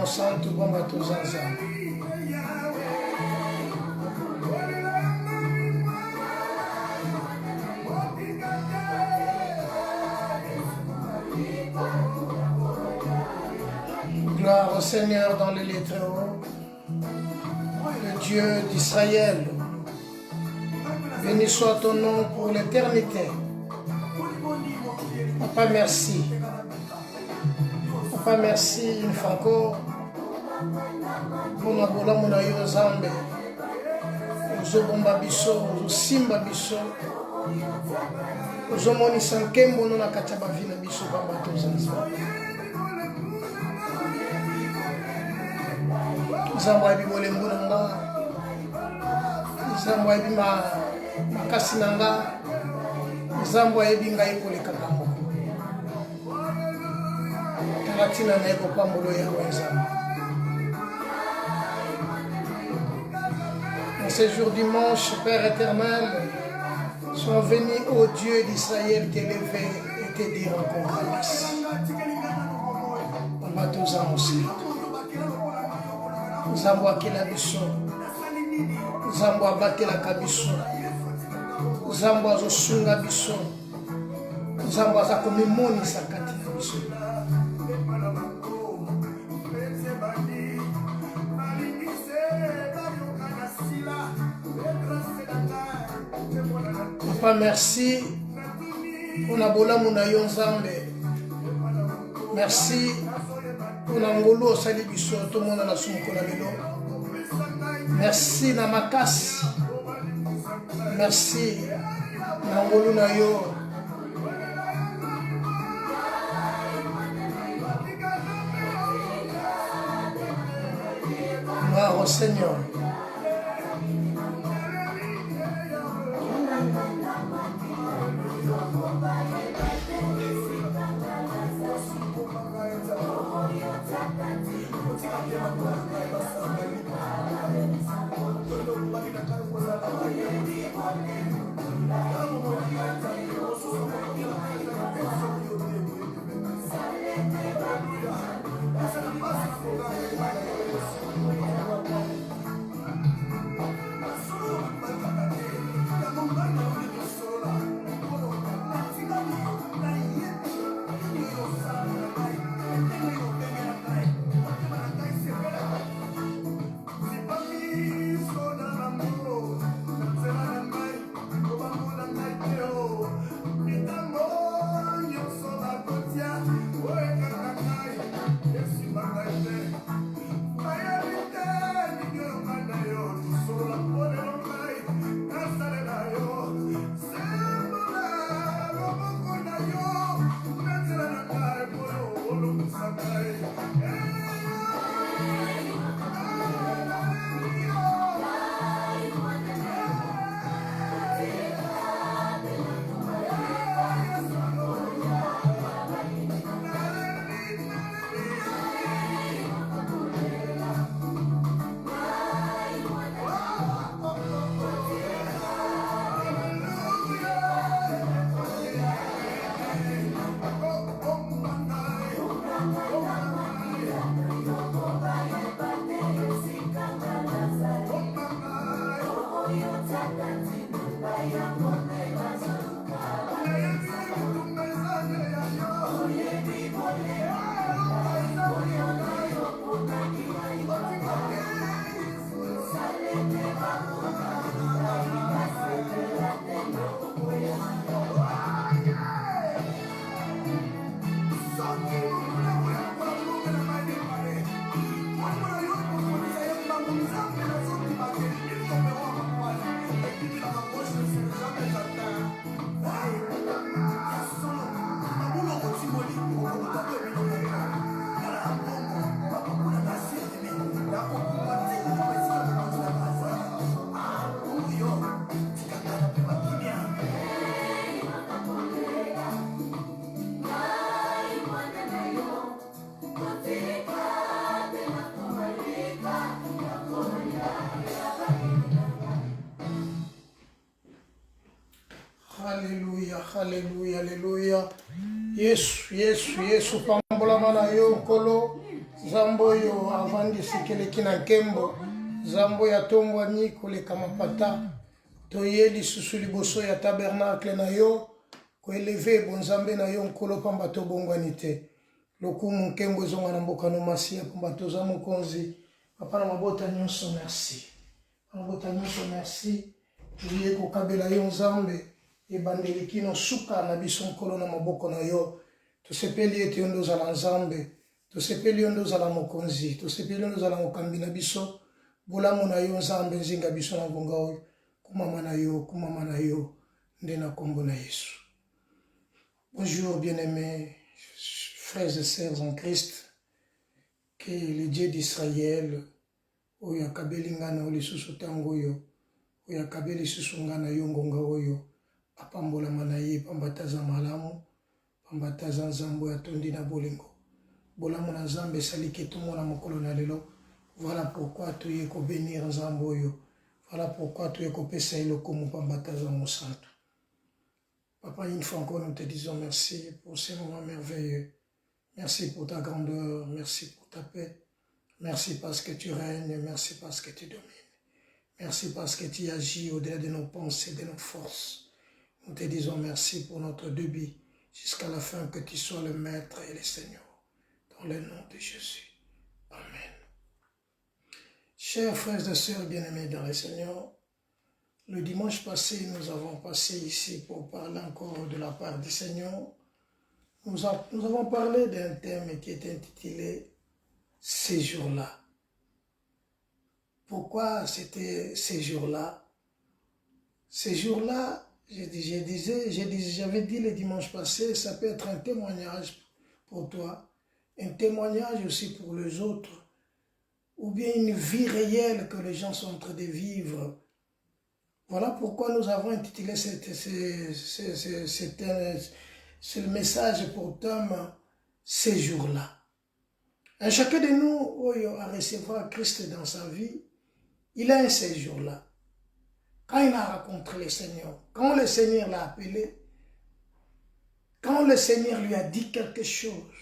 Santo bomba tuzaza. Gloire au Seigneur dans les lieux très hauts, le Dieu d'Israël. Béni soit ton nom pour l'éternité. Papa, merci. Papa, merci une fois encore. Pona bola mona yo zambe ozo bomba biso ozo simba biso ozo monisa nkembo na kati ya bavina biso pamba tozanza nzambo ayebi bolembo na nga nzambo ayebi makasi na nga nzambo ayebi ngai kolekaka moko tala ntina na ye kopambolo yawe nzambo. En ce jour dimanche, Père éternel, sont venus au Dieu d'Israël t'élever et te dire encore merci. On va tous annoncer. Nzambo akela biso, Nzambo abatela kabiso, Nzambo azosunga biso, Nzambo aza komimonisa kati na biso. Papa, merci pour la bolamu na yo nzambe. Merci pour la ngolo osali biso to mona na sumuko na lelo. Merci na makasi. Merci na ngolo na yo. Gloire au Seigneur. Alléluia, alléluia, alléluia. Yesu, Yesu, Yesu, pambola mana yo kolo. Zambo yo avandi sikele kina kembo. Zambo ya tombo ni kole kamapata. Toyeli susu liboso ya tabernacle na yo. Ko eleve bonzambe na yo nkolo pamba to bongwanite. Lokumu nkembo zonga na mboka no masia pamba to za mokonzi. Papa na mabota nyonso merci. Mabota nyonso merci. Tuye ko kabela yo nzambe. Ebandeli kino suka na biso nkolo na maboko na yo. Tosepeli ete yo ndo zala nzambe. Tosepeli yo ndo zala mokonzi. Tosepeli yo ndo zala mokambi na biso. Bolamu na yo nzambe nzinga biso na ngonga oyo. Kumama na yo. Nde na kombo na Yesu. Bonjour bien-aimés, frères et sœurs en Christ. Que le Dieu d'Israël, oyo akabeli ngana oli susu tango yo. Oyo akabeli susu ngana yo ngonga oyo. Apambola manaye pambataza malamu. Pambataza nzambo ya tondi na bolingo. Bolamu na nzambe salike tumo na mokolo na lelo. Voilà pourquoi tu es ko bénir nzambo yo. Voilà pourquoi tu es ko pesa iloko mu pambataza mosantu. Papa, une fois encore, nous te disons merci pour ces moments merveilleux. Merci pour ta grandeur, merci pour ta paix. Merci parce que tu règnes, merci parce que tu domines. Merci parce que tu agis au-delà de nos pensées, de nos forces. Nous te disons merci pour notre débit, jusqu'à la fin que tu sois le Maître et le Seigneur. Dans le nom de Jésus. Amen. Chers frères et sœurs bien-aimés dans le Seigneur, le dimanche passé, nous avons passé ici pour parler encore de la part du Seigneur. Nous avons parlé d'un thème qui est intitulé « Ces jours-là ». Pourquoi c'était ces jours-là? Ces jours-là, j'avais dit le dimanche passé, ça peut être un témoignage pour toi, un témoignage aussi pour les autres, ou bien une vie réelle que les gens sont en train de vivre. Voilà pourquoi nous avons intitulé ce message pour thème « Ces jours-là ». Un chacun de nous a recevoir Christ dans sa vie, il a un séjour-là. Quand il a rencontré le Seigneur, quand le Seigneur l'a appelé, quand le Seigneur lui a dit quelque chose.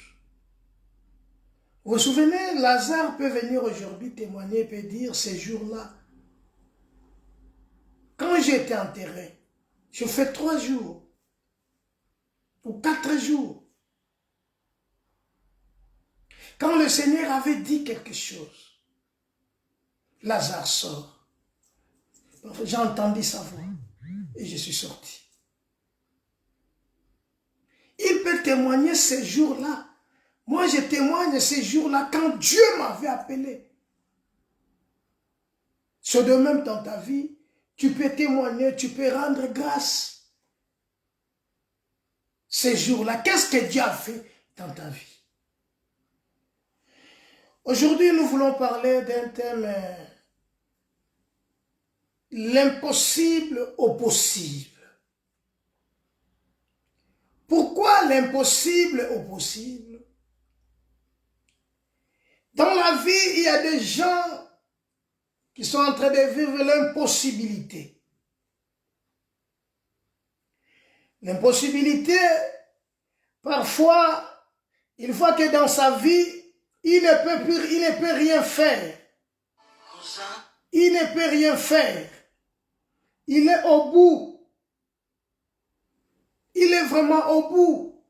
Vous vous souvenez, Lazare peut venir aujourd'hui témoigner et peut dire ces jours-là. Quand j'ai été enterré, je fais 3 jours ou 4 jours. Quand le Seigneur avait dit quelque chose, Lazare sort. J'ai entendu sa voix et je suis sorti. Il peut témoigner ces jours-là. Moi, je témoigne ces jours-là quand Dieu m'avait appelé. C'est de même dans ta vie. Tu peux témoigner, tu peux rendre grâce. Ces jours-là, qu'est-ce que Dieu a fait dans ta vie? Aujourd'hui, nous voulons parler d'un thème, l'impossible au possible. Pourquoi l'impossible au possible? Dans la vie, il y a des gens qui sont en train de vivre l'impossibilité. L'impossibilité, parfois, il voit que dans sa vie, il ne peut rien faire. Il ne peut rien faire. Il est au bout. Il est vraiment au bout.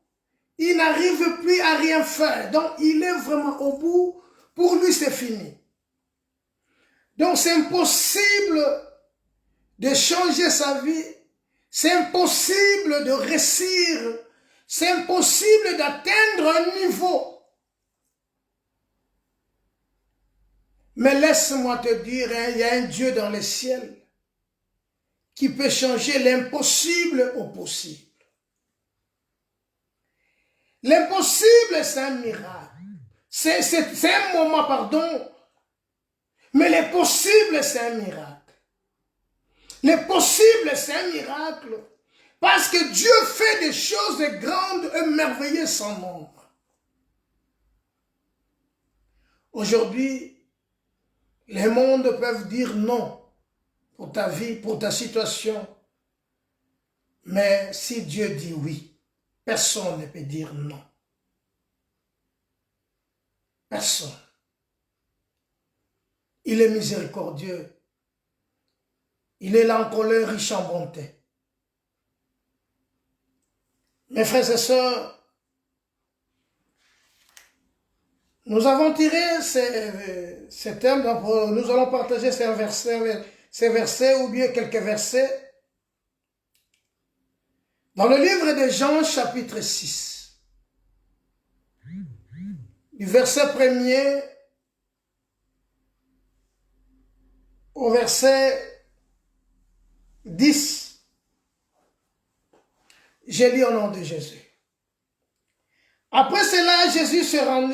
Il n'arrive plus à rien faire. Donc, il est vraiment au bout. Pour lui, c'est fini. Donc, c'est impossible de changer sa vie. C'est impossible de réussir. C'est impossible d'atteindre un niveau. Mais laisse-moi te dire, il y a un Dieu dans le ciel qui peut changer l'impossible au possible. L'impossible, c'est un miracle. C'est un moment, pardon. Mais le possible, c'est un miracle. Le possible, c'est un miracle. Parce que Dieu fait des choses grandes et merveilleuses sans nombre. Aujourd'hui, les mondes peuvent dire non pour ta vie, pour ta situation. Mais si Dieu dit oui, personne ne peut dire non. Personne. Il est miséricordieux. Il est lent en colère, riche en bonté. Mes frères et sœurs, nous avons tiré ces thèmes, donc nous allons partager ces versets ou bien quelques versets dans le livre de Jean chapitre 6, du verset 1er au verset 10. Je lis au nom de Jésus. Après cela,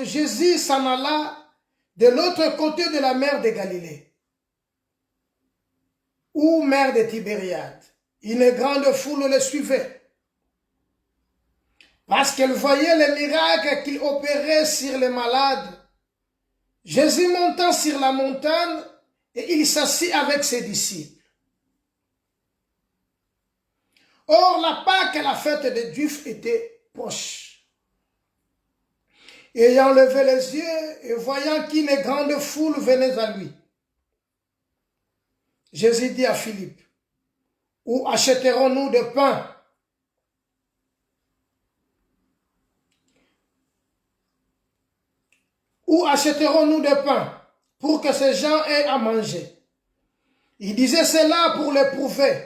Jésus s'en alla de l'autre côté de la mer de Galilée, ou mer de Tibériade. Une grande foule le suivait, parce qu'elle voyait les miracles qu'il opérait sur les malades. Jésus montant sur la montagne, et il s'assit avec ses disciples. Or, la Pâque, la fête des Juifs, était proche. Ayant levé les yeux et voyant qu'une grande foule venait à lui, Jésus dit à Philippe, « Où achèterons-nous de pain? » Où achèterons-nous de pain pour que ces gens aient à manger? Il disait cela pour les prouver,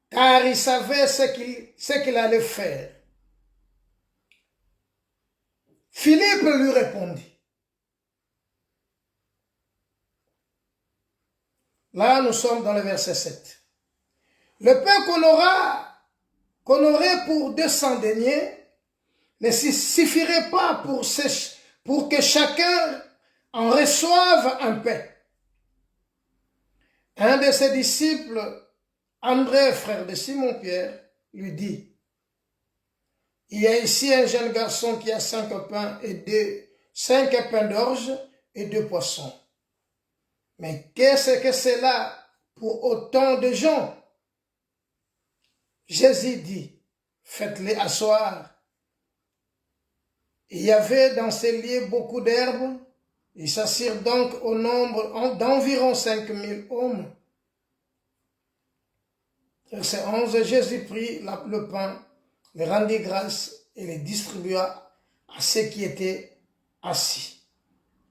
car il savait ce qu'il allait faire. Philippe lui répondit. Là, nous sommes dans le verset 7. Le pain qu'on aurait pour 200 deniers ne suffirait pas pour que chacun en reçoive un pain. Un de ses disciples, André, frère de Simon-Pierre, lui dit, « Il y a ici un jeune garçon qui a 5 pains d'orge et 2 poissons. Mais qu'est-ce que c'est là pour autant de gens? » Jésus dit, « Faites-les asseoir. » Il y avait dans ces lieux beaucoup d'herbes. Ils s'assirent donc au nombre d'environ 5000 hommes. Verset 11, Jésus prit le pain, le rendit grâce et le distribua à ceux qui étaient assis.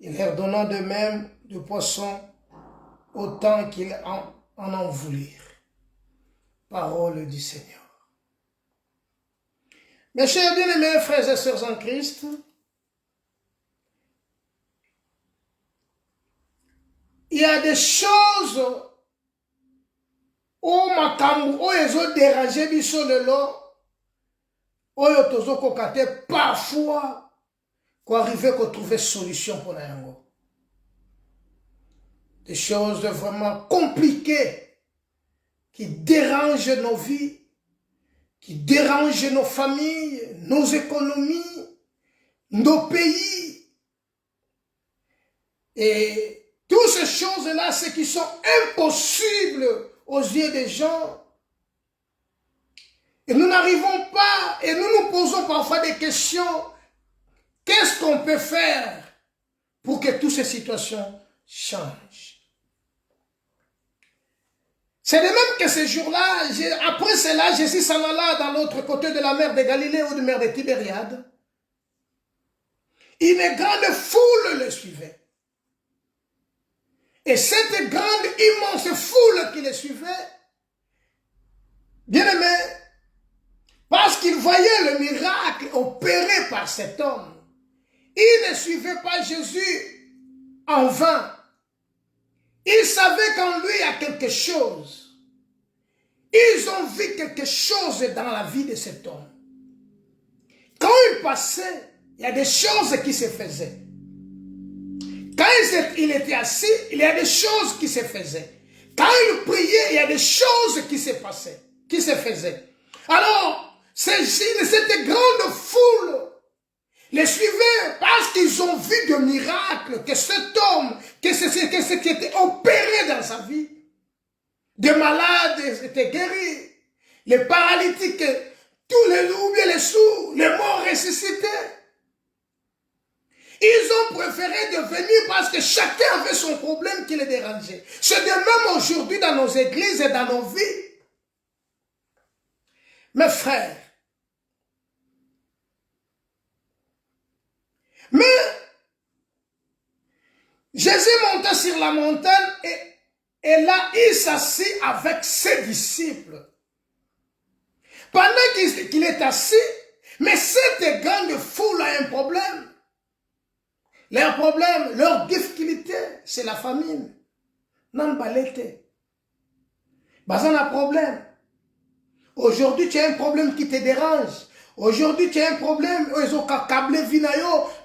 Il leur donna de même de poissons autant qu'ils en voulurent. Parole du Seigneur. Mes chers bien-aimés frères et sœurs en Christ, il y a des choses au makambu oyo déranger biso lelo oyo tozo kokate parfois pour arriver à trouver solution pour yango. Des choses vraiment compliquées qui dérangent nos vies, qui dérangent nos familles, nos économies, nos pays. Et toutes ces choses-là, c'est qui sont impossibles aux yeux des gens. Et nous n'arrivons pas, et nous nous posons parfois des questions. Qu'est-ce qu'on peut faire pour que toutes ces situations changent? C'est de même que ce jour-là, après cela, Jésus s'en alla dans l'autre côté de la mer de Galilée ou de la mer de Tibériade. Une grande foule le suivait. Et cette grande, immense foule qui le suivait, bien aimé, parce qu'il voyait le miracle opéré par cet homme, il ne suivait pas Jésus en vain. Ils savaient qu'en lui il y a quelque chose. Ils ont vu quelque chose dans la vie de cet homme. Quand il passait, il y a des choses qui se faisaient. Quand il était assis, il y a des choses qui se faisaient. Quand il priait, il y a des choses qui se passaient, qui se faisaient. Alors, cette grande foule les suivaient parce qu'ils ont vu de miracles, que cet homme, que ce qui était opéré dans sa vie, des malades étaient guéris, les paralytiques, tous les ou bien les sourds, les morts ressuscités. Ils ont préféré de venir parce que chacun avait son problème qui les dérangeait. C'est de même aujourd'hui dans nos églises et dans nos vies. Mes frères, mais Jésus monta sur la montagne et là, il s'assit avec ses disciples. Pendant qu'il est assis, mais cette grande foule a un problème. Leur problème, leur difficulté, c'est la famine. Non, balete. Bazan a un problème. Aujourd'hui, tu as un problème qui te dérange. Aujourd'hui, tu as un problème,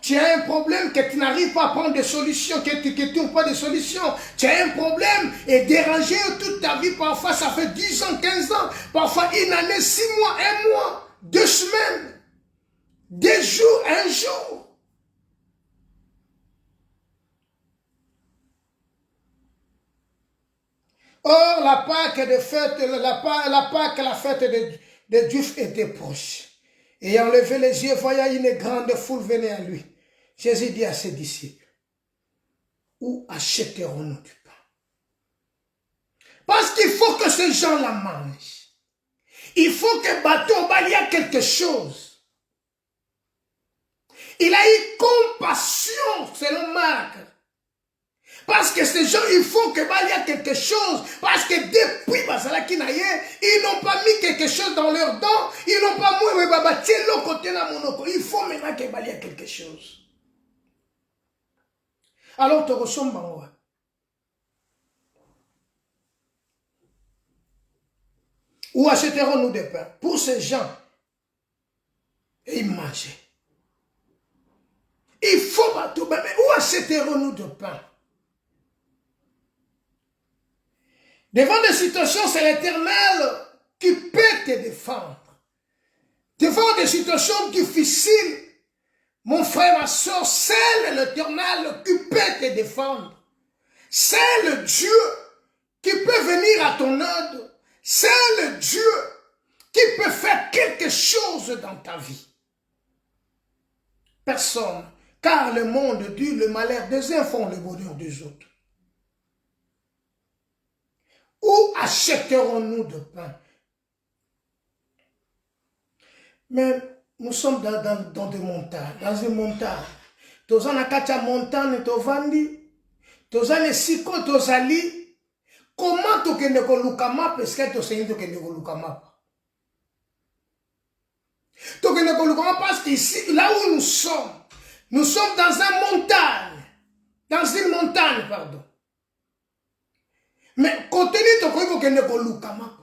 tu as un problème que tu n'arrives pas à prendre des solutions, que tu ne trouves pas de solutions. Tu as un problème et dérangé toute ta vie. Parfois, ça fait 10 ans, 15 ans. Parfois, une année, 6 mois, 1 mois, 2 semaines, 2 jours, 1 jour. Or, la Pâque de fête, la fête de Dieu était proche. Ayant levé les yeux, voyant une grande foule venir à lui. Jésus dit à ses disciples, où achèterons-nous du pain? Parce qu'il faut que ces gens la mangent. Il faut que bateau, il y a quelque chose. Il a eu compassion, selon Marc. Parce que ces gens, il faut que il y a quelque chose. Parce que depuis ils n'ont pas mis quelque chose dans leurs dents. Ils n'ont pas mis il faut maintenant qu'il y ait quelque chose. Alors, tu ressembles. Où achèterons-nous des pains? Pour ces gens, et ils mangeaient. Il faut bateau, mais où achèterons-nous de pain? Devant des situations, c'est l'Éternel qui peut te défendre. Devant des situations difficiles, mon frère, ma soeur, c'est l'Éternel qui peut te défendre. C'est le Dieu qui peut venir à ton aide. C'est le Dieu qui peut faire quelque chose dans ta vie. Personne, car le monde dit le malheur des uns font le bonheur des autres. Où achèterons-nous de pain? Mais nous sommes dans des montagnes, dans une montagne. Tozan na kacha montagne tovandi, tozan esiko tozali. Comment tu kende ko lukama parce que tu sais que kende ko lukama? Tu kende ko lukama parce qu'ici, là où nous sommes dans une montagne, pardon. Mais côté de toi, il faut kende ko lukama.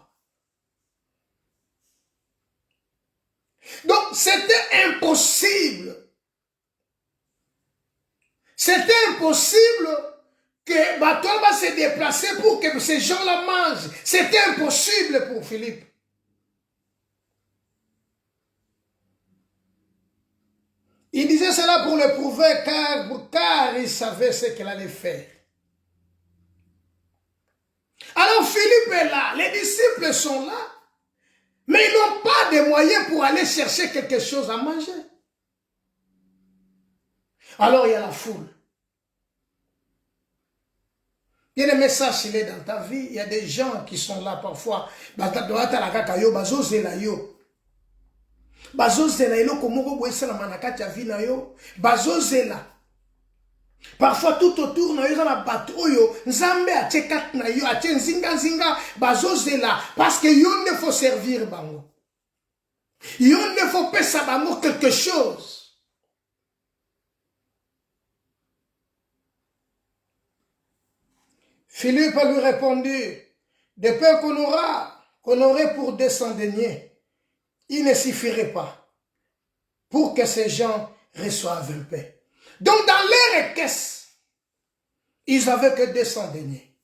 Donc, c'était impossible. C'était impossible que bateau va se déplacer pour que ces gens-là mangent. C'était impossible pour Philippe. Il disait cela pour le prouver car il savait ce qu'il allait faire. Alors Philippe est là, les disciples sont là. Mais ils n'ont pas de moyens pour aller chercher quelque chose à manger. Alors il y a la foule. Il y a des messages il est dans ta vie. Il y a des gens qui sont là parfois. Parfois tout autour na yo na bato oyo nzambe atie kat na yo atie nzinga bazozela parce que yo ne faut servir bango. Yo ne faut pas ça bango quelque chose. Philippe lui répondit, de peur qu'on aurait pour 200 deniers, il ne suffirait pas pour que ces gens reçoivent un pain. Donc dans leur caisse, ils n'avaient que 200 deniers.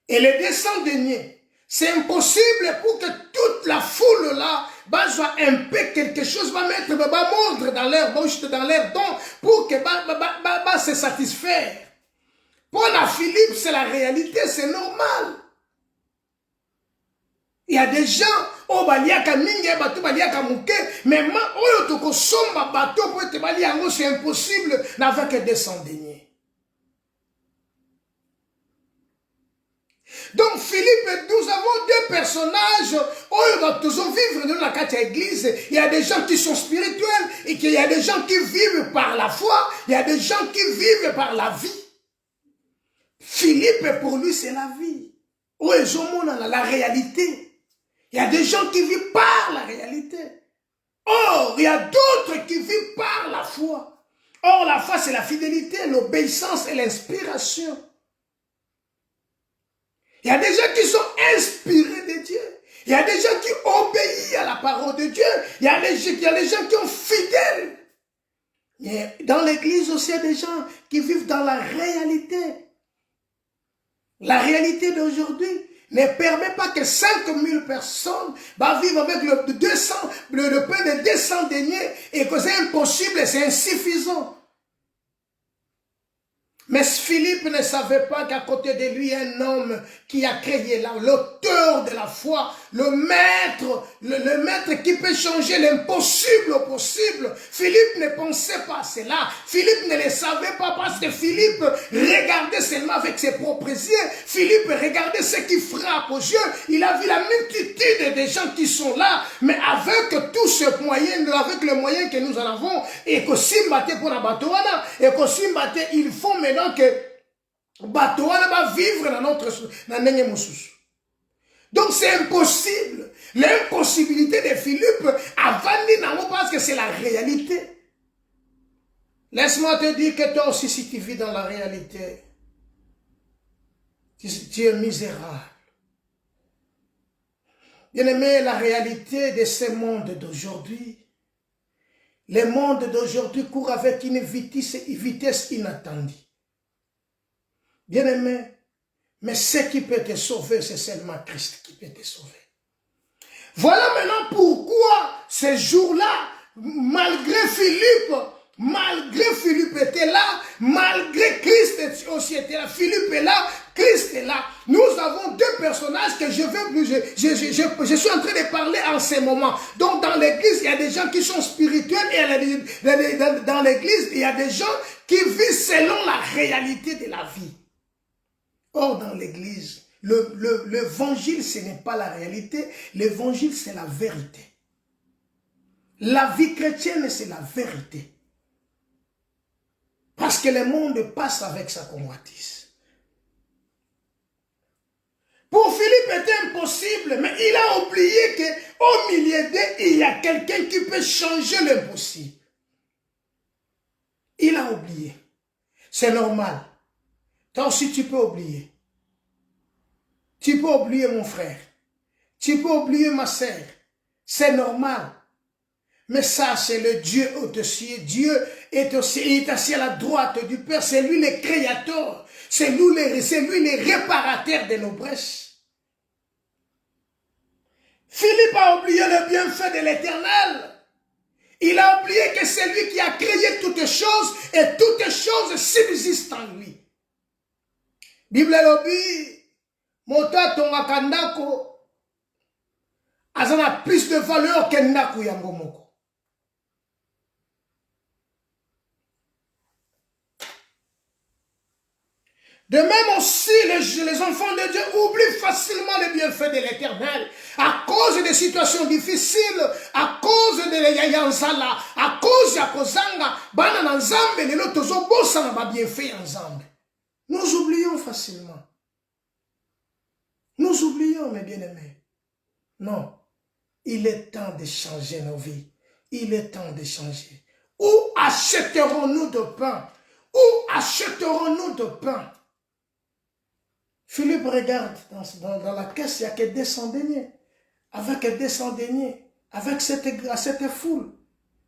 Et les 200 deniers, c'est impossible pour que toute la foule là, soit un peu quelque chose, va mettre, va mordre dans leur bouche, dans leur dents, pour que se satisfaire. Pour la Philippe, c'est la réalité, c'est normal. Il y a des gens, o baliaka mingi bato baliaka muke mais oyo toko somba bato po te bali yango c'est impossible n'avec 200 deniers. Donc Philippe, nous avons deux personnages, oh, nous toujours vivre dans la carte église. Il y a des gens qui sont spirituels et il y a des gens qui vivent par la foi, il y a des gens qui vivent par la vie. Philippe, pour lui, c'est la vie. Oh, ils ont la réalité. Il y a des gens qui vivent par la réalité. Or, il y a d'autres qui vivent par la foi. Or, la foi, c'est la fidélité, l'obéissance et l'inspiration. Il y a des gens qui sont inspirés de Dieu. Il y a des gens qui obéissent à la parole de Dieu. Il y a des gens qui sont fidèles. Mais dans l'église aussi, il y a des gens qui vivent dans la réalité. La réalité d'aujourd'hui ne permet pas que 5000 personnes vivent avec le pain de 200 deniers et que c'est impossible et c'est insuffisant. Mais Philippe ne savait pas qu'à côté de lui, un homme qui a créé l'auteur de la foi, le maître qui peut changer l'impossible au possible. Philippe ne pensait pas à cela. Philippe ne le savait pas parce que Philippe regardait seulement avec ses propres yeux. Philippe regardait ce qui frappe aux yeux. Il a vu la multitude de gens qui sont là, mais avec tout ce moyen, avec le moyen que nous en avons, et que Simbate pour la Batouana, et que Simbate, il faut maintenant que Batouana va vivre dans notre Nengemoussous. Donc c'est impossible. L'impossibilité de Philippe a vanni dans parce que c'est la réalité. Laisse-moi te dire que toi aussi, si tu vis dans la réalité, tu es misérable. Bien-aimé, la réalité de ce monde d'aujourd'hui, le monde d'aujourd'hui court avec une vitesse inattendue. Bien-aimé, mais ce qui peut te sauver, c'est seulement Christ qui peut te sauver. Voilà maintenant pourquoi ces jours-là, malgré Philippe était là, malgré Christ aussi était là, Philippe est là, Christ est là. Nous avons deux personnages que je suis en train de parler en ce moment. Donc dans l'église, il y a des gens qui sont spirituels et dans l'église, il y a des gens qui vivent selon la réalité de la vie. Or, dans l'église, l'évangile, ce n'est pas la réalité. L'évangile, c'est la vérité. La vie chrétienne, c'est la vérité. Parce que le monde passe avec sa convoitise. Pour Philippe, c'était impossible, mais il a oublié qu'au milieu d'eux, il y a quelqu'un qui peut changer l'impossible. Il a oublié. C'est normal. Toi aussi, tu peux oublier. Tu peux oublier mon frère. Tu peux oublier ma sœur. C'est normal. Mais ça, c'est le Dieu au-dessus. Dieu est assis à la droite du Père. C'est lui le créateur. C'est lui le réparateur de nos brèches. Philippe a oublié le bienfait de l'Éternel. Il a oublié que c'est lui qui a créé toutes choses et toutes choses subsistent en lui. Bible lobi, mota tonga kandako, azana plus de valeur que ndaku yango moko. De même aussi, les enfants de Dieu oublient facilement les bienfaits de l'Éternel à cause des situations difficiles, à cause de l'Yayanzala, à cause de Kozanga, Bana Nzambe, les autres Zobosa n'a bienfait Nzambe. Nous oublions facilement. Nous oublions, mes bien-aimés. Non, il est temps de changer nos vies. Il est temps de changer. Où achèterons-nous de pain? Où achèterons-nous de pain? Philippe regarde dans la caisse, il n'y a que 200 deniers. Avec 200 deniers, avec cette foule.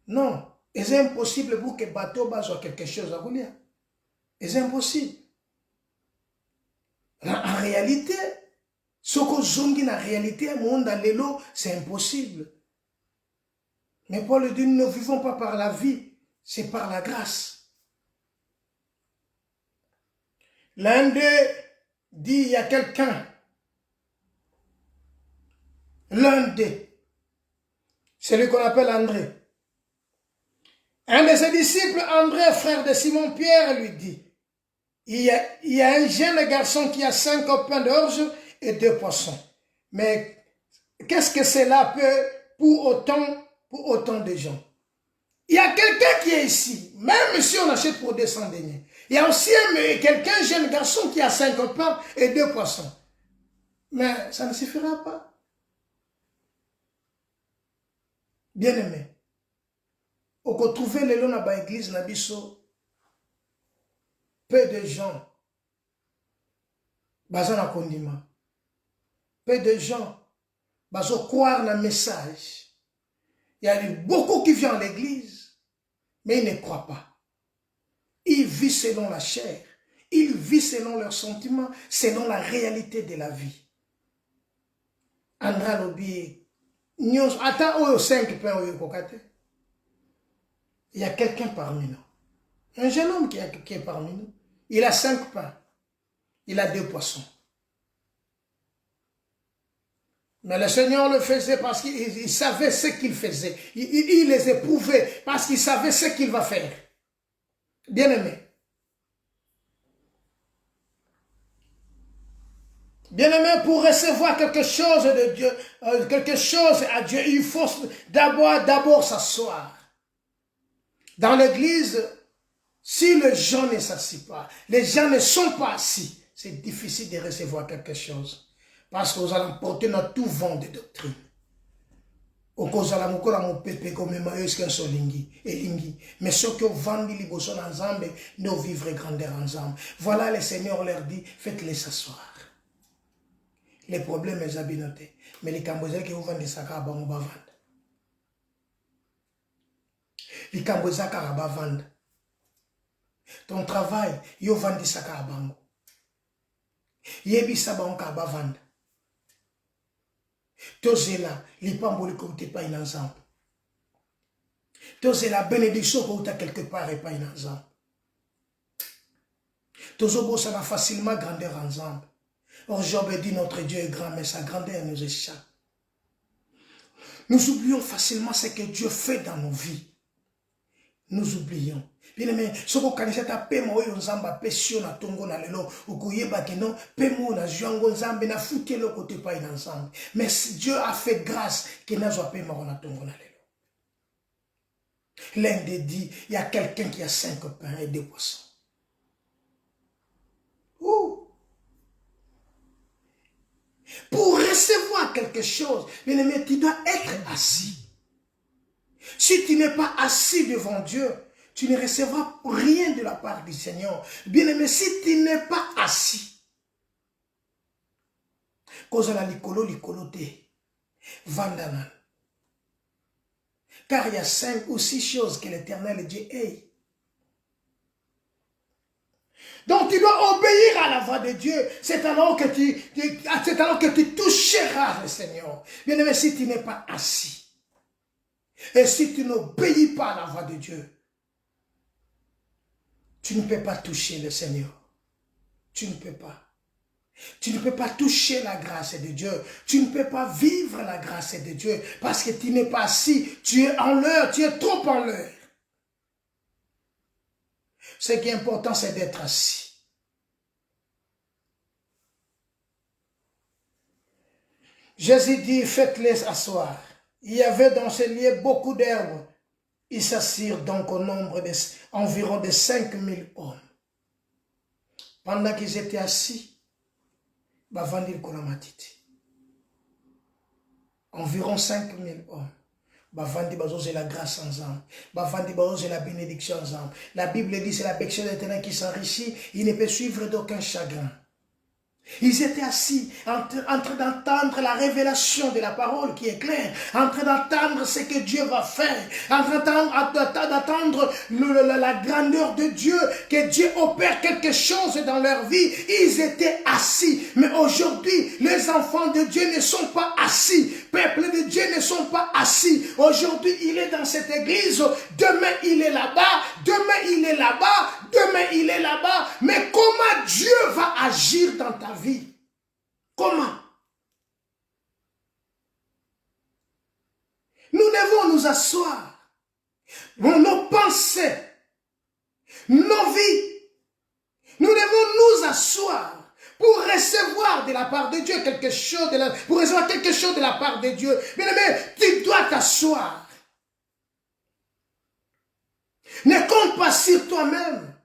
Non, c'est impossible pour que le bateau soit quelque chose à vous dire. C'est impossible. En réalité, ce que zongi na réalité, monde dans l'élo, c'est impossible. Mais Paul dit, nous ne vivons pas par la vie, c'est par la grâce. L'un d'eux dit, il y a quelqu'un, l'un d'eux, celui qu'on appelle André. Un de ses disciples, André, frère de Simon-Pierre, lui dit, il y a un jeune garçon qui a 5 pains d'orge et 2 poissons. Mais qu'est-ce que cela peut pour autant de gens? Il y a quelqu'un qui est ici, même si on achète pour 200 deniers. Il y a aussi quelqu'un, jeune garçon, qui a 5 pains et 2 poissons. Mais ça ne suffira pas. Bien-aimé, au retrouver les lois dans l'église, peu de gens, basés dans le condiment, peu de gens, basés croire dans le message. Il y a beaucoup qui viennent à l'église, mais ils ne croient pas. Ils vivent selon la chair, ils vivent selon leurs sentiments, selon la réalité de la vie. Andra Lobi, attends, 5 pains au kokate. Il y a quelqu'un parmi nous. Un jeune homme qui est parmi nous. Il a 5 pains. Il a 2 poissons. Mais le Seigneur le faisait parce qu'il savait ce qu'il faisait. Il les éprouvait parce qu'il savait ce qu'il va faire. Bien-aimé. Bien-aimé, pour recevoir quelque chose de Dieu, quelque chose à Dieu, il faut d'abord s'asseoir. Dans l'église, si les gens ne s'assient pas, les gens ne sont pas assis, c'est difficile de recevoir quelque chose. Parce que vous allez porter dans tout vent de doctrine. Mais ceux qui ont vendu les bossons ensemble, nous vivrons grandeur ensemble. Voilà, le Seigneur leur dit, faites-les s'asseoir. Les problèmes, les abinotés. Mais les Cambodgiens qui vous vendent des sacs à bango, vendre. Les Cambodgiens qui vendre. Ton travail, ils vendent des sacs à bango. Yebi sabango ka vendre. Tozela, les pamboli côté pas ensemble. Tozela, bénédiction côté quelque part et pas ensemble. Tozobo ça va facilement grandeur ensemble. Or Job dit notre Dieu est grand, mais sa grandeur nous échappe. Nous oublions facilement ce que Dieu fait dans nos vies. Nous oublions. Bien aimé, ce qu'on connaît ta pemo yo nzamba pesio na tongo na lelo ukuyeba que non pemo na juango nzambe na fouté le côté pas ensemble. Mais Dieu a fait grâce que na zo pemo na tongo na lelo. L'un des dit, il y a quelqu'un qui a 5 pains et 2 poissons. Ouh. Pour recevoir quelque chose, bien aimé, tu dois être assis. Si tu n'es pas assis devant Dieu, tu ne recevras rien de la part du Seigneur. Bien aimé, si tu n'es pas assis, cause la likolo te, vandanan. Car il y a 5 ou 6 choses que l'Éternel dit, hey. Donc tu dois obéir à la voix de Dieu. C'est alors que tu toucheras le Seigneur. Bien aimé, si tu n'es pas assis, et si tu n'obéis pas à la voix de Dieu, tu ne peux pas toucher le Seigneur. Tu ne peux pas. Tu ne peux pas toucher la grâce de Dieu. Tu ne peux pas vivre la grâce de Dieu parce que tu n'es pas assis. Tu es en l'heure. Tu es trop en l'heure. Ce qui est important, c'est d'être assis. Jésus dit, faites-les asseoir. Il y avait dans ce lieu beaucoup d'herbes. Ils s'assirent donc au nombre environ de 5000 hommes. Pendant qu'ils étaient assis, environ 5000 hommes. C'est la grâce ensemble. C'est la bénédiction ensemble. La Bible dit c'est la bénédiction de l'Éternel qui s'enrichit. Il ne peut suivre d'aucun chagrin. Ils étaient assis, en train d'entendre la révélation de la parole qui est claire, en train d'entendre ce que Dieu va faire, en train d'attendre la grandeur de Dieu, que Dieu opère quelque chose dans leur vie. Ils étaient assis, mais aujourd'hui, les enfants de Dieu ne sont pas assis, peuple de Dieu ne sont pas assis. Aujourd'hui, il est dans cette église, demain il est là-bas, demain il est là-bas, demain il est là-bas, mais comment Dieu va agir dans ta vie? Comment? Nous devons nous asseoir. Nos pensées, nos vies, nous devons nous asseoir pour recevoir de la part de Dieu quelque chose, pour recevoir quelque chose de la part de Dieu. Bien-aimé, tu dois t'asseoir. Ne compte pas sur toi-même.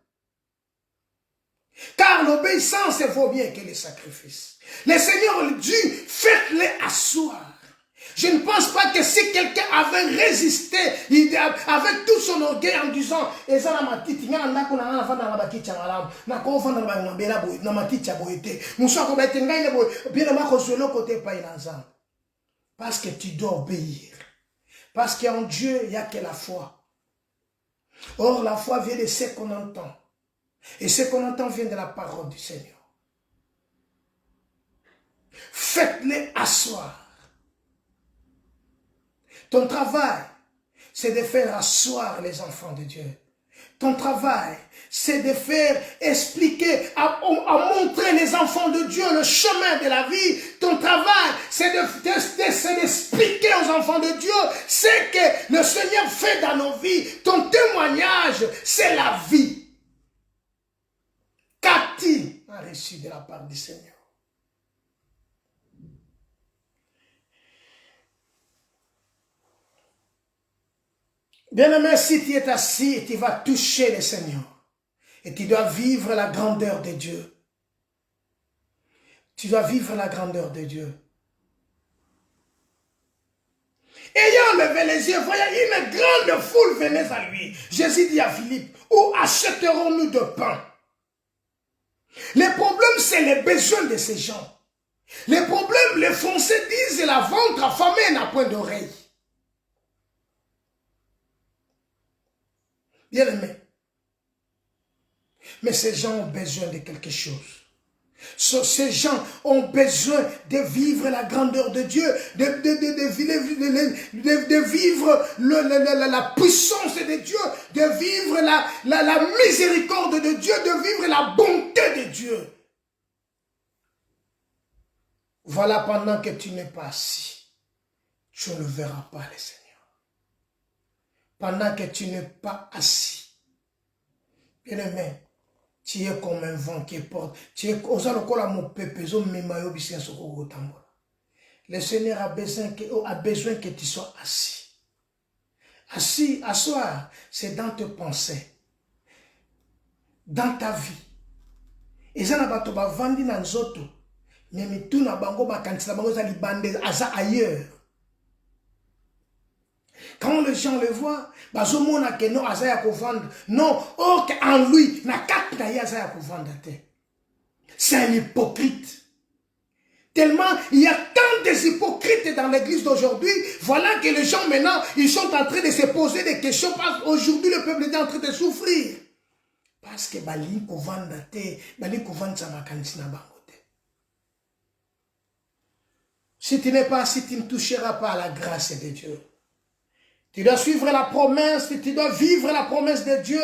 Car l'obéissance vaut bien que les sacrifices. Le Seigneur dit, faites-les asseoir. Je ne pense pas que si quelqu'un avait résisté avec tout son orgueil en disant parce que tu dois obéir. Parce qu'en Dieu, il n'y a que la foi. Or, la foi vient de ce qu'on entend. Et ce qu'on entend vient de la parole du Seigneur. Faites-les asseoir. Ton travail, c'est de faire asseoir les enfants de Dieu. Ton travail, c'est de faire expliquer, à montrer les enfants de Dieu le chemin de la vie. Ton travail, c'est d'expliquer aux enfants de Dieu ce que le Seigneur fait dans nos vies. Ton témoignage, c'est la vie. Qu'as-tu reçu de la part du Seigneur? Bien-aimé, si tu es assis, tu vas toucher le Seigneur. Et tu dois vivre la grandeur de Dieu. Tu dois vivre la grandeur de Dieu. Ayant levé les yeux, voyant une grande foule venait à lui. Jésus dit à Philippe, où achèterons-nous de pain? Le problème, c'est les besoins de ces gens. Le problème, les Français disent, la ventre affamée n'a point d'oreille. Bien aimé. Mais ces gens ont besoin de quelque chose. Ces gens ont besoin de vivre la grandeur de Dieu, de vivre la puissance de Dieu, de vivre la miséricorde de Dieu, de vivre la bonté de Dieu. Voilà, pendant que tu n'es pas assis, tu ne verras pas le Seigneur. Pendant que tu n'es pas assis, bien-aimé, tu es comme un vent qui porte. Tu es le Seigneur a besoin que tu sois assis. Assis, asseoir, c'est dans tes pensées, dans ta vie. Et ça n'a pas tout vendu dans les autres. Mais tout n'a pas ailleurs. Quand les gens le voient, non, or en lui, c'est un hypocrite. Tellement il y a tant de hypocrites dans l'église d'aujourd'hui, voilà que les gens maintenant, ils sont en train de se poser des questions parce qu'aujourd'hui le peuple est en train de souffrir. Parce que si tu n'es pas assis, tu ne toucheras pas à la grâce de Dieu. Tu dois suivre la promesse, tu dois vivre la promesse de Dieu,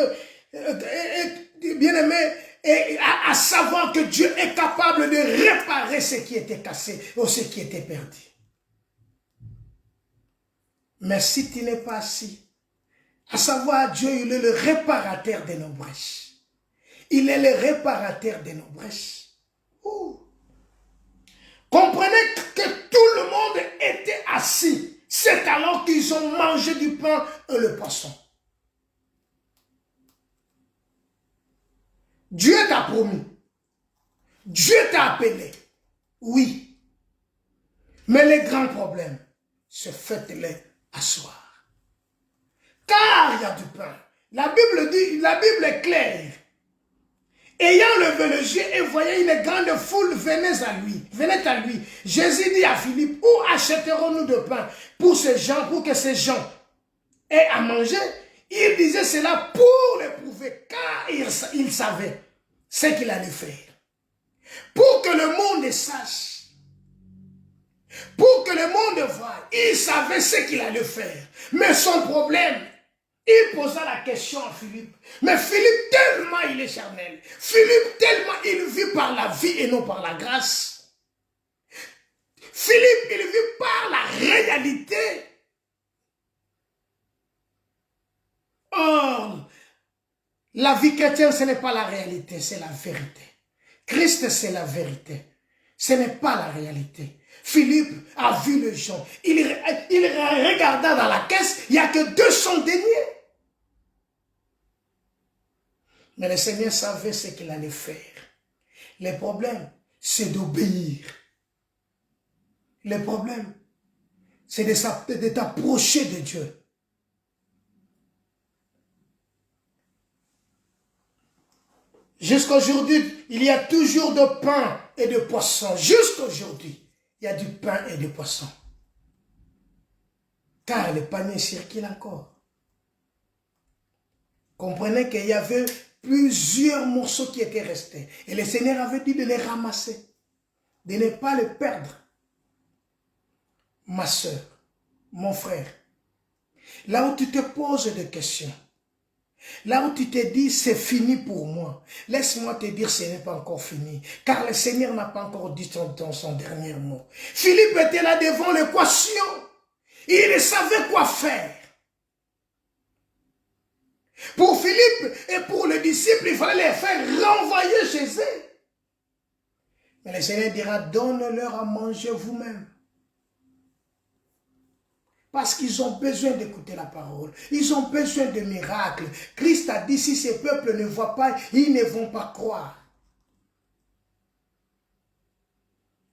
bien-aimé, et à savoir que Dieu est capable de réparer ce qui était cassé ou ce qui était perdu. Mais si tu n'es pas assis, à savoir Dieu, il est le réparateur de nos brèches. Il est le réparateur de nos brèches. Ouh. Comprenez que tout le monde était assis. C'est alors qu'ils ont mangé du pain et le poisson. Dieu t'a promis. Dieu t'a appelé. Oui. Mais les grands problèmes, c'est faites-les asseoir. Car il y a du pain. La Bible dit, la Bible est claire. Ayant levé le yeux et voyant une grande foule venait à lui. Jésus dit à Philippe, où achèterons-nous de pain pour ces gens, pour que ces gens aient à manger? Il disait cela pour l'éprouver, car il savait ce qu'il allait faire. Pour que le monde sache, pour que le monde voie, il savait ce qu'il allait faire. Mais son problème, il posa la question à Philippe. Mais Philippe, tellement il est charnel. Philippe, tellement il vit par la vie et non par la grâce. Philippe, il vit par la réalité. La vie chrétienne, ce n'est pas la réalité, c'est la vérité. Christ, c'est la vérité. Ce n'est pas la réalité. Philippe a vu le gens. Il regarda dans la caisse, il n'y a que 200 deniers. Mais le Seigneur savait ce qu'il allait faire. Le problème, c'est d'obéir. Le problème, c'est de t'approcher de Dieu. Jusqu'à aujourd'hui, il y a toujours de pain et de poisson. Jusqu'à aujourd'hui, il y a du pain et du poisson. Car le panier circule encore. Comprenez qu'il y avait plusieurs morceaux qui étaient restés. Et le Seigneur avait dit de les ramasser, de ne pas les perdre. Ma soeur, mon frère, là où tu te poses des questions, là où tu te dis c'est fini pour moi, laisse-moi te dire ce n'est pas encore fini, car le Seigneur n'a pas encore dit son dernier mot. Philippe était là devant l'équation, il savait quoi faire. Pour Philippe et pour les disciples, il fallait les faire renvoyer chez eux. Mais le Seigneur dira, donne-leur à manger vous-même. Parce qu'ils ont besoin d'écouter la parole. Ils ont besoin de miracles. Christ a dit, si ces peuples ne voient pas, ils ne vont pas croire.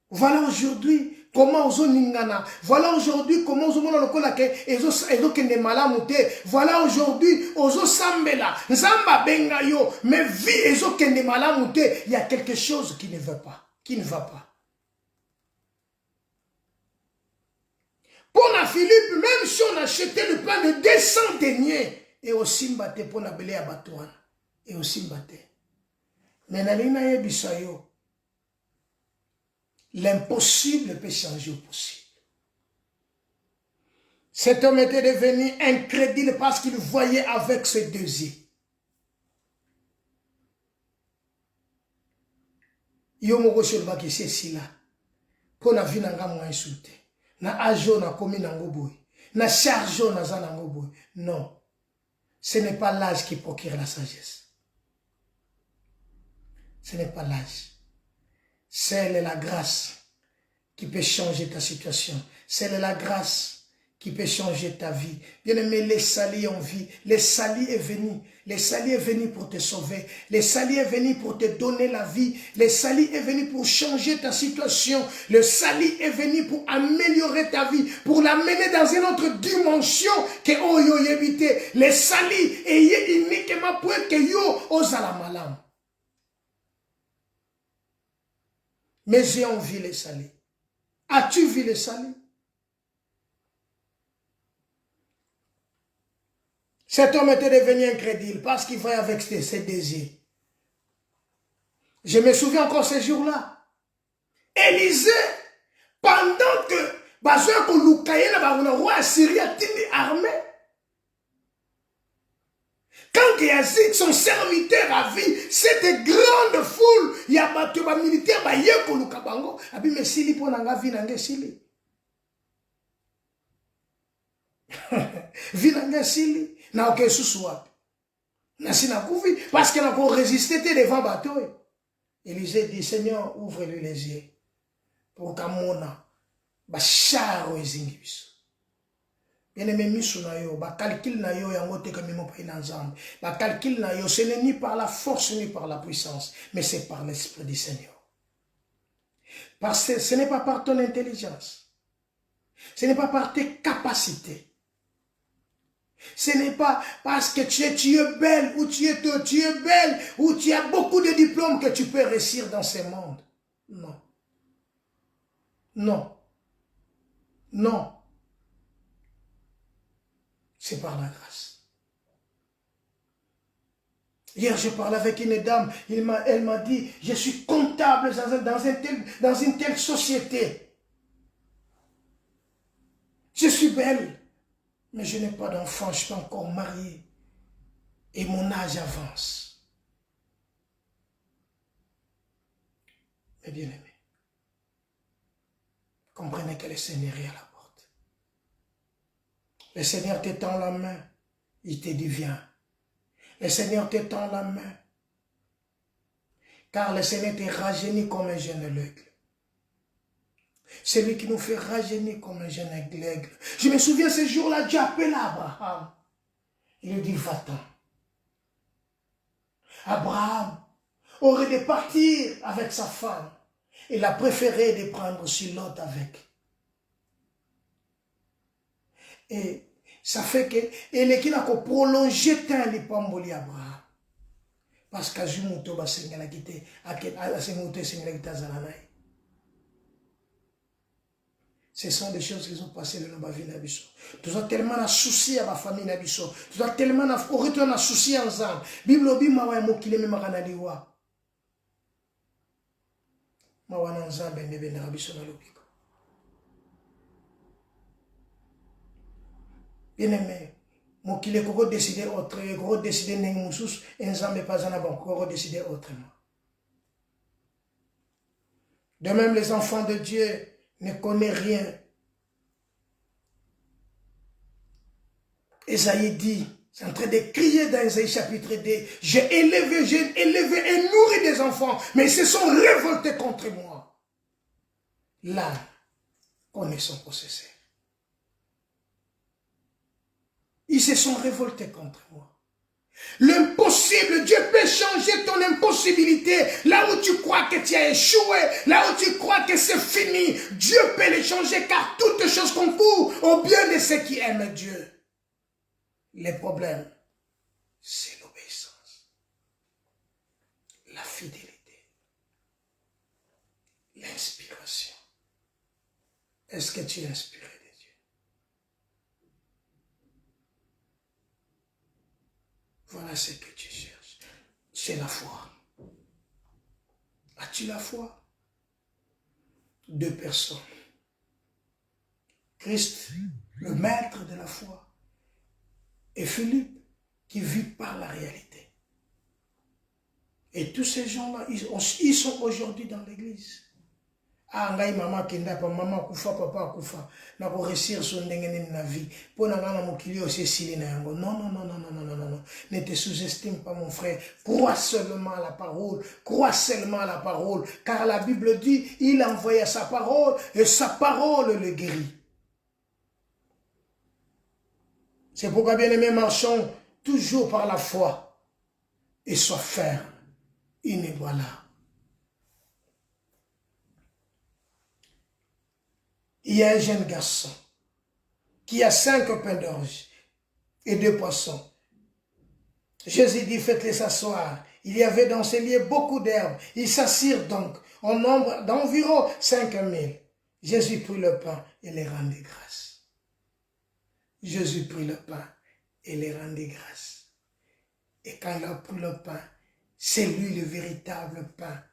Voilà aujourd'hui comment ozo ningana. Voilà aujourd'hui comment ozo mona lokola ke ezo kende malamu te. Voilà aujourd'hui ozo sambela. Nzamba benga yo. Mais vie ezo kende malamu te. Il y a quelque chose qui ne va pas. Qui ne va pas. Pour la Philippe, même si on achetait le pain de 200 deniers, et aussi mbaté pour la belé à Batouane, et aussi mbaté. Mais nalina ye bisayo, l'impossible peut changer au possible. Cet homme était devenu incrédule parce qu'il voyait avec ses deux yeux. Yo moko sheba ki c'est là. Pour la vie nanga mo insulté. Na ajo na komi nango boy. Na charge na za nango boy. Non. Ce n'est pas l'âge qui procure la sagesse. Ce n'est pas l'âge. C'est la grâce qui peut changer ta situation. C'est la grâce qui peut changer ta vie. Bien-aimé, les salis ont vie. Les salis est venu. Les salis est venu pour te sauver. Les salis est venu pour te donner la vie. Les salis est venu pour changer ta situation. Le salis est venu pour améliorer ta vie, pour l'amener dans une autre dimension que oyo yebite. Les salis est uniquement pour que yo osala malam. Mais j'ai envie les salis. As-tu vu les salis? Cet homme était devenu incrédule parce qu'il voyait avec ses désirs. Je me souviens encore ces jours-là. Élisée, pendant que Bazoua Kolukaye, le roi assyrien, a tenu armée. Quand Géasi, son serviteur, a vu cette grande foule, il y a des militaires qui ont dit Kolukabango, abi me sili po nanga vi nange sili. Vi nange sili. Na oke susu wapi. Na sina kuvi. Parce qu'il a encore résisté devant bateau. Élisée dit, Seigneur, ouvre-lui les yeux. Pour qu'amona, ba charo ezingi biso. Bien-aimé misu na yo, ba calcul na yo yango te kamimo pa inanzambe. Ba calcul na yo, ce n'est ni par la force ni par la puissance, mais c'est par l'Esprit du Seigneur. Parce que ce n'est pas par ton intelligence. Ce n'est pas par tes capacités. Ce n'est pas parce que tu es belle ou tu es belle ou tu as beaucoup de diplômes que tu peux réussir dans ce monde. Non. Non. Non. C'est par la grâce. Hier, je parlais avec une dame, elle m'a dit, je suis comptable dans une telle société. Je suis belle. Mais je n'ai pas d'enfant, je suis pas encore marié. Et mon âge avance. Mais bien aimé, comprenez que le Seigneur est à la porte. Le Seigneur t'étend la main, il te dit viens. Le Seigneur te tend la main. Car le Seigneur te rajeunit comme un jeune aigle. C'est lui qui nous fait rajeunir comme un jeune aigle. Je me souviens ce jour-là, Dieu appelle Abraham. Il lui dit, va-t'en. Abraham aurait dû partir avec sa femme. Il a préféré de prendre aussi Lot avec. Et ça fait que il est qui n'a qu'au prolonger tant les pamboli Abraham. Parce que Jumuto va s'engager la quitter, à Semuto s'engager la quitter. Ce sont des choses qui sont passées dans ma vie. Nous avons tellement de soucis à ma famille. Nous avons tellement de soucis ensemble. Bible obi mawa mo kile me makana liwa. Mawa na nzambe ndebe na biso na lobiko. Bien aimé, mon kile koko décider autre, koko décider nengi musus, nzambe pas en bon, koko décider autrement. De même, les enfants de Dieu ne connaissent rien. Esaïe dit, c'est en train de crier dans Esaïe chapitre 2, j'ai élevé et nourri des enfants, mais ils se sont révoltés contre moi. Là, connaissons possesseurs. Ils se sont révoltés contre moi. L'impossible, Dieu peut changer ton impossibilité. Là où tu crois que tu as échoué, là où tu crois que c'est fini, Dieu peut les changer car toutes choses concourent au bien de ceux qui aiment Dieu. Les problèmes, c'est l'obéissance, la fidélité, l'inspiration. Est-ce que tu es inspiré de Dieu? Voilà ce que tu cherches. C'est la foi. As-tu la foi? Deux personnes. Christ, le maître de la foi, et Philippe, qui vit par la réalité. Et tous ces gens-là, ils sont aujourd'hui dans l'église. Ah, ngai maman kenda pa maman kufa papa kufa na ko réussir son ndengene na vie pour na ngana mokili aussi sili na yango. Non. Ne te sous-estime pas mon frère. Crois seulement à la parole. Crois seulement à la parole. Car la Bible dit, il a envoyé sa parole et sa parole le guérit. C'est pourquoi, bien aimés, marchons toujours par la foi et sois ferme, inébranlable. Il y a un jeune garçon qui a 5 pains d'orge et 2 poissons. Jésus dit, faites-les s'asseoir. Il y avait dans ces lieux beaucoup d'herbes. Ils s'assirent donc en nombre d'environ 5000. Jésus prit le pain et les rendit grâce. Jésus prit le pain et les rendit grâce. Et quand il a pris le pain, c'est lui le véritable pain.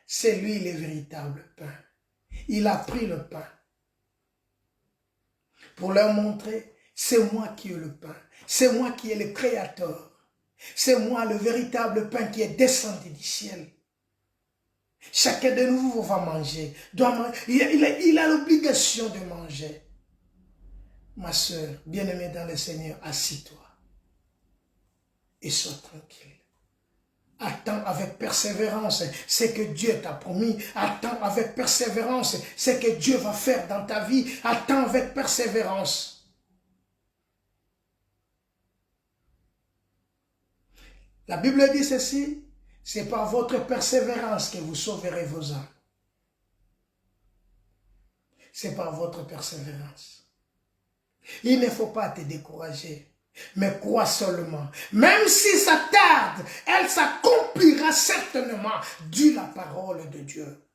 C'est lui le véritable pain. Il a pris le pain pour leur montrer, c'est moi qui ai le pain. C'est moi qui ai le créateur. C'est moi le véritable pain qui est descendu du ciel. Chacun de nous va manger. Il a l'obligation de manger. Ma soeur, bien-aimée dans le Seigneur, assis-toi et sois tranquille. Attends avec persévérance ce que Dieu t'a promis. Attends avec persévérance ce que Dieu va faire dans ta vie. Attends avec persévérance. La Bible dit ceci, c'est par votre persévérance que vous sauverez vos âmes. C'est par votre persévérance. Il ne faut pas te décourager, mais crois seulement. Même si ça tarde, elle s'accomplira certainement, dit la parole de Dieu.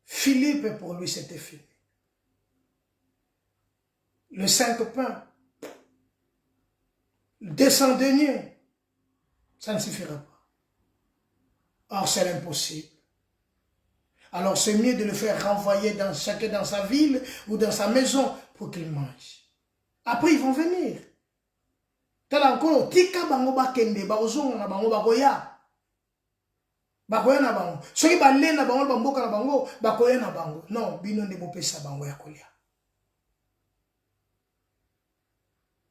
Philippe, pour lui, c'était fini. Le 5 pains, le 200 deniers, ça ne suffira pas. Or, c'est impossible. Alors, c'est mieux de le faire renvoyer chacun dans sa ville ou dans sa maison pour qu'il mange. Après, ils vont venir. Tala encore, tika bango bakende, baozongo na bango bakoya. Bakoya na bango. Soki bale na bango, bamboka na bango, bakoya na bango. Non, bino nde bopesa bango ya kolia.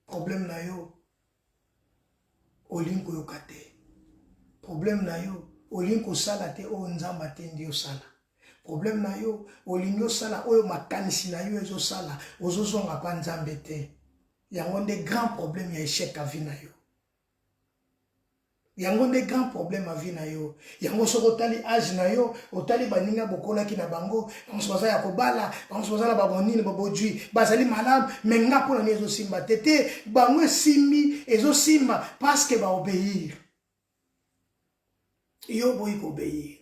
Problème na yo, olingi koyoka te. Problème na yo, olingi kosala te oyo nzambe atendi osala. Problème na yo, olingi osala oyo makanisi na yo ezosala, ozozonga pa nzambe te. Yango nde grand problème ya échec à vie na yo. Yango nde grand problème à vie na yo. Yango soko otali âge na yo, otali baninga bokolaki na bango, bango baza ya kobala, bango baza na babonini babojui, bazali malamu, mais nga pona ni ezosimba tete, bango esimbi ezosimba parce que ba obéir. Yo boyi ko obéir.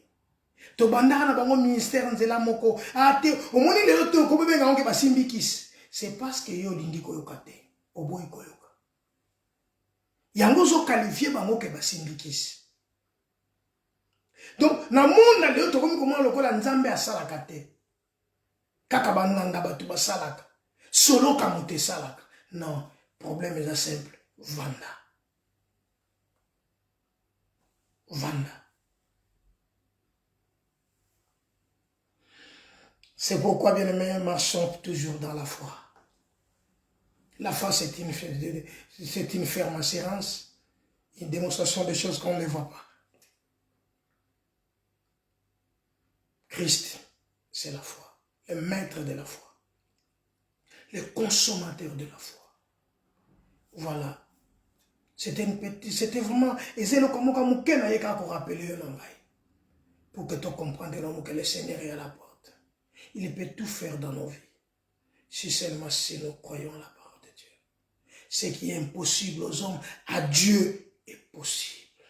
To bandaka na bango ministère nzela moko, ate omoni lelo to ko bebenga onke basimbi kisi. C'est parce que yo lingi koyoka te, oboyi koyoka. Yango zo qualifié bango ke basimbi kisi. Donc na monde lelo to komi komona lokola nzambe asalaka te. Kaka banganga batu basalaka. Solo kamote salaka. Non, problème est simple, vanda. Vanda. C'est pourquoi, bien aimé, marchons toujours dans la foi. La foi, c'est une ferme assurance, une démonstration de choses qu'on ne voit pas. Christ, c'est la foi, le maître de la foi, le consommateur de la foi. Voilà. C'était vraiment, et c'est le comment qu'on rappeler pour que tu comprennes que le Seigneur est à la porte. Il peut tout faire dans nos vies, si seulement si nous croyons la parole de Dieu. Ce qui est impossible aux hommes, à Dieu est possible.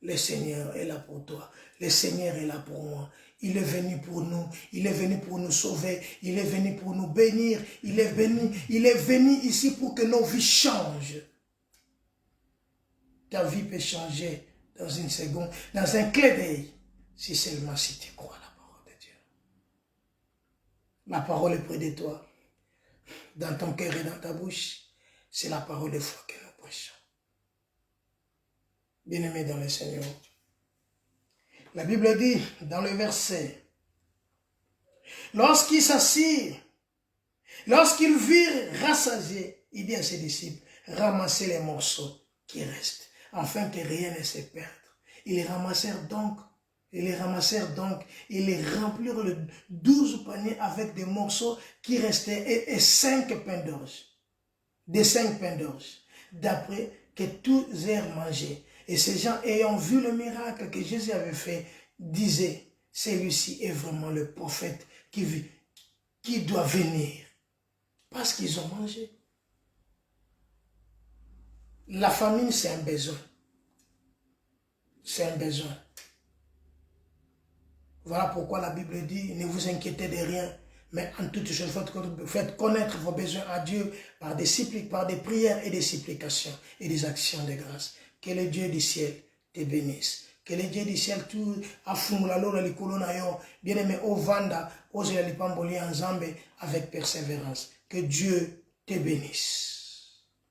Le Seigneur est là pour toi, le Seigneur est là pour moi. Il est venu pour nous, il est venu pour nous sauver, il est venu pour nous bénir, il est venu ici pour que nos vies changent. Ta vie peut changer dans une seconde, dans un clin d'œil, si seulement si tu crois la parole de Dieu. La parole est près de toi, dans ton cœur et dans ta bouche. C'est la parole de foi que nous prêchons. Bien-aimés dans le Seigneur, la Bible dit dans le verset, lorsqu'ils s'assirent, lorsqu'ils virent rassasiés, il dit à ses disciples, ramassez les morceaux qui restent, afin que rien ne se perde. Ils les ramassèrent donc, et les remplirent le 12 paniers avec des morceaux qui restaient et 5 pains d'orge. Des 5 pains d'orge, d'après que tous eurent mangé. Et ces gens, ayant vu le miracle que Jésus avait fait, disaient, celui-ci est vraiment le prophète qui doit venir. Parce qu'ils ont mangé. La famine, c'est un besoin. C'est un besoin. Voilà pourquoi la Bible dit, ne vous inquiétez de rien, mais en toutes choses, faites connaître vos besoins à Dieu par des prières et des supplications et des actions de grâce. Que le Dieu du ciel te bénisse. Que le Dieu du ciel tout afungula lolo likolo na yo, bien aimé au vanda, ose la lipamboli en Zambé avec persévérance. Que Dieu te bénisse.